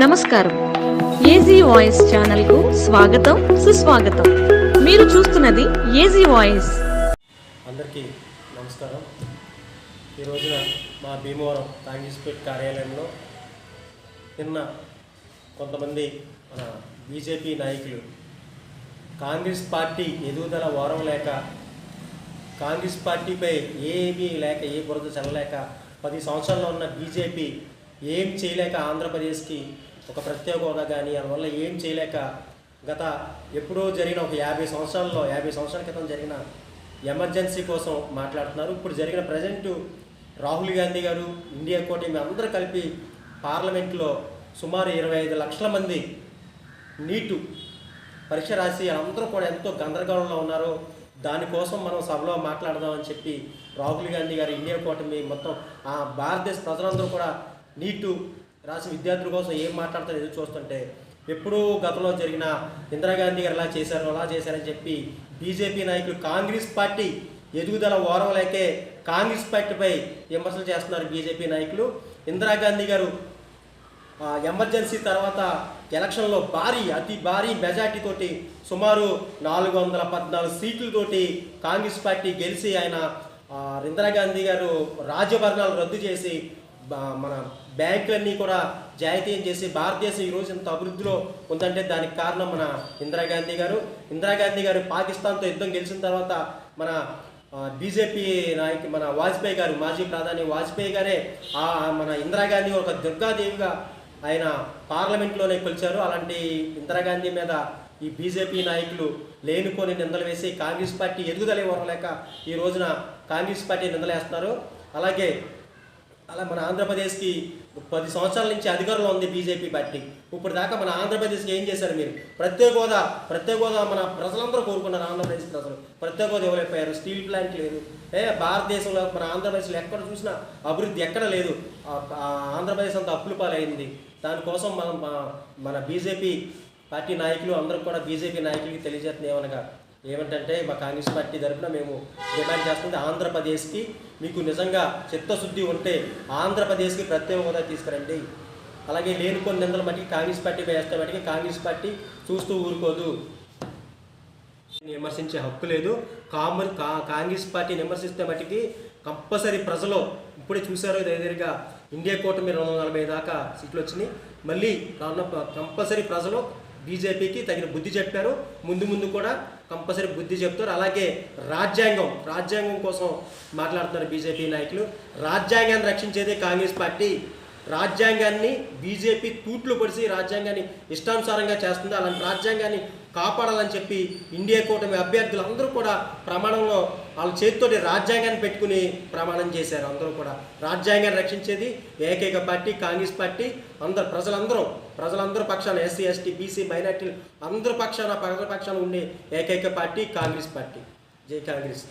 నమస్కారం. AG voice channel కు స్వాగతం, సుస్వాగతం. మీరు చూస్తున్నది ఏజీ వాయిస్. అందరికీ నమస్కారం. ఈ రోజున మా భీమవరం కాంగ్రెస్పేట్ కార్యాలయంలో నిన్న కొంతమంది మన బీజేపీ నాయకులు కాంగ్రెస్ పార్టీ ఎదుగుదల వారం లేక, కాంగ్రెస్ పార్టీపై ఏమీ లేక, ఏ బురద చల్లలేక 10 సంవత్సరాల్లో ఉన్న బీజేపీ ఏం చేయలేక ఆంధ్రప్రదేశ్కి ఒక ప్రత్యేక హోదా కానీ అందువల్ల ఏం చేయలేక గత ఎప్పుడో జరిగిన ఒక 50 సంవత్సరాల క్రితం జరిగిన ఎమర్జెన్సీ కోసం మాట్లాడుతున్నారు. ఇప్పుడు జరిగిన ప్రజెంటు రాహుల్ గాంధీ గారు, ఇండియా కూటమి అందరూ కలిపి పార్లమెంట్లో సుమారు 25 లక్షల మంది నీటు పరీక్ష రాసి అందరూ కూడా ఎంతో గందరగోళంలో ఉన్నారు. దానికోసం మనం సభలో మాట్లాడదామని చెప్పి రాహుల్ గాంధీ గారు, ఇండియా కూటమి మొత్తం భారతదేశ ప్రజలందరూ కూడా నీటు రాసి విద్యార్థుల కోసం ఏం మాట్లాడతారో ఎదురు చూస్తుంటే, ఎప్పుడూ గతంలో జరిగిన ఇందిరాగాంధీ గారు అలా చేశారని చెప్పి బీజేపీ నాయకులు కాంగ్రెస్ పార్టీ ఎదుగుదల ఓరవలేకే కాంగ్రెస్ పార్టీపై విమర్శలు చేస్తున్నారు బీజేపీ నాయకులు. ఇందిరాగాంధీ గారు ఎమర్జెన్సీ తర్వాత ఎలక్షన్లో అతి భారీ మెజార్టీతోటి సుమారు 414 సీట్లతోటి కాంగ్రెస్ పార్టీ గెలిచి ఆయన ఇందిరాగాంధీ గారు రాజ్యభరణాలు రద్దు చేసి మన బ్యాంకులన్నీ కూడా జాతీయం చేసి భారతదేశం ఈరోజు ఇంత అభివృద్ధిలో ఉందంటే దానికి కారణం మన ఇందిరాగాంధీ గారు పాకిస్తాన్తో యుద్ధం గెలిచిన తర్వాత మన బీజేపీ నాయకు మన వాజ్పేయి గారు, మాజీ ప్రధాని వాజ్పేయి గారే మన ఇందిరాగాంధీ ఒక దుర్గాదేవిగా ఆయన పార్లమెంట్లోనే కొలిచారు. అలాంటి ఇందిరాగాంధీ మీద ఈ బీజేపీ నాయకులు లేనిపోని నిందలు వేసి కాంగ్రెస్ పార్టీ ఎదుగుదల ఇవ్వలేక ఈ రోజున కాంగ్రెస్ పార్టీ నిందలేస్తున్నారు. అలా మన ఆంధ్రప్రదేశ్కి 10 సంవత్సరాల నుంచి అధికారంలో ఉంది బీజేపీ పార్టీ. ఇప్పుడు దాకా మన ఆంధ్రప్రదేశ్కి ఏం చేశారు మీరు? ప్రత్యేక హోదా మన ప్రజలందరూ కోరుకున్నారు. ఆంధ్రప్రదేశ్ ప్రజలు ప్రత్యేక హోదా ఇవ్వలేకపోయారు. స్టీల్ ప్లాంట్ లేదు. భారతదేశంలో మన ఆంధ్రప్రదేశ్లో ఎక్కడ చూసినా అభివృద్ధి ఎక్కడ లేదు. ఆంధ్రప్రదేశ్ అంతా అప్పుల పాలైంది. దానికోసం మన బీజేపీ పార్టీ నాయకులు అందరూ కూడా బీజేపీ నాయకులకి తెలియజేస్తుంది ఏమంటే మా కాంగ్రెస్ పార్టీ తరఫున మేము డిమాండ్ చేస్తుంది, ఆంధ్రప్రదేశ్కి మీకు నిజంగా చిత్తశుద్ధి ఉంటే ఆంధ్రప్రదేశ్కి ప్రత్యేక హోదా తీసుకురండి. అలాగే లేనిపోని నిందల మట్టికి కాంగ్రెస్ పార్టీ వేస్తే మట్టికి కాంగ్రెస్ పార్టీ చూస్తూ ఊరుకోదు. విమర్శించే హక్కు లేదు. కాంగ్రెస్ పార్టీని విమర్శిస్తే మట్టికి కంపల్సరీ ప్రజలు ఇప్పుడే చూశారు, దగ్గరగా ఇండియా కూటమి 240 దాకా సీట్లు వచ్చినాయి. మళ్ళీ కంపల్సరీ ప్రజలు బీజేపీకి తగిన బుద్ధి చెప్పారు. ముందు కూడా కంపల్సరీ బుద్ధి చెప్తారు. అలాగే రాజ్యాంగం కోసం మాట్లాడుతున్నారు బీజేపీ నాయకులు. రాజ్యాంగాన్ని రక్షించేదే కాంగ్రెస్ పార్టీ. రాజ్యాంగాన్ని బీజేపీ తూట్లు పొడిచి రాజ్యాంగాన్ని ఇష్టానుసారంగా చేస్తుంది. అలాంటి రాజ్యాంగాన్ని కాపాడాలని చెప్పి ఇండియా కూటమి అభ్యర్థులు అందరూ కూడా ప్రమాణంలో వాళ్ళ చేతితోటి రాజ్యాంగాన్ని పెట్టుకుని ప్రమాణం చేశారు. అందరూ కూడా రాజ్యాంగాన్ని రక్షించేది ఏకైక పార్టీ కాంగ్రెస్ పార్టీ. ప్రజలందరూ పక్షాన ఎస్సీ, ఎస్టీ, బీసీ, మైనార్టీలు అందరూ పక్షాన ఉండే ఏకైక పార్టీ కాంగ్రెస్ పార్టీ. జై కాంగ్రెస్.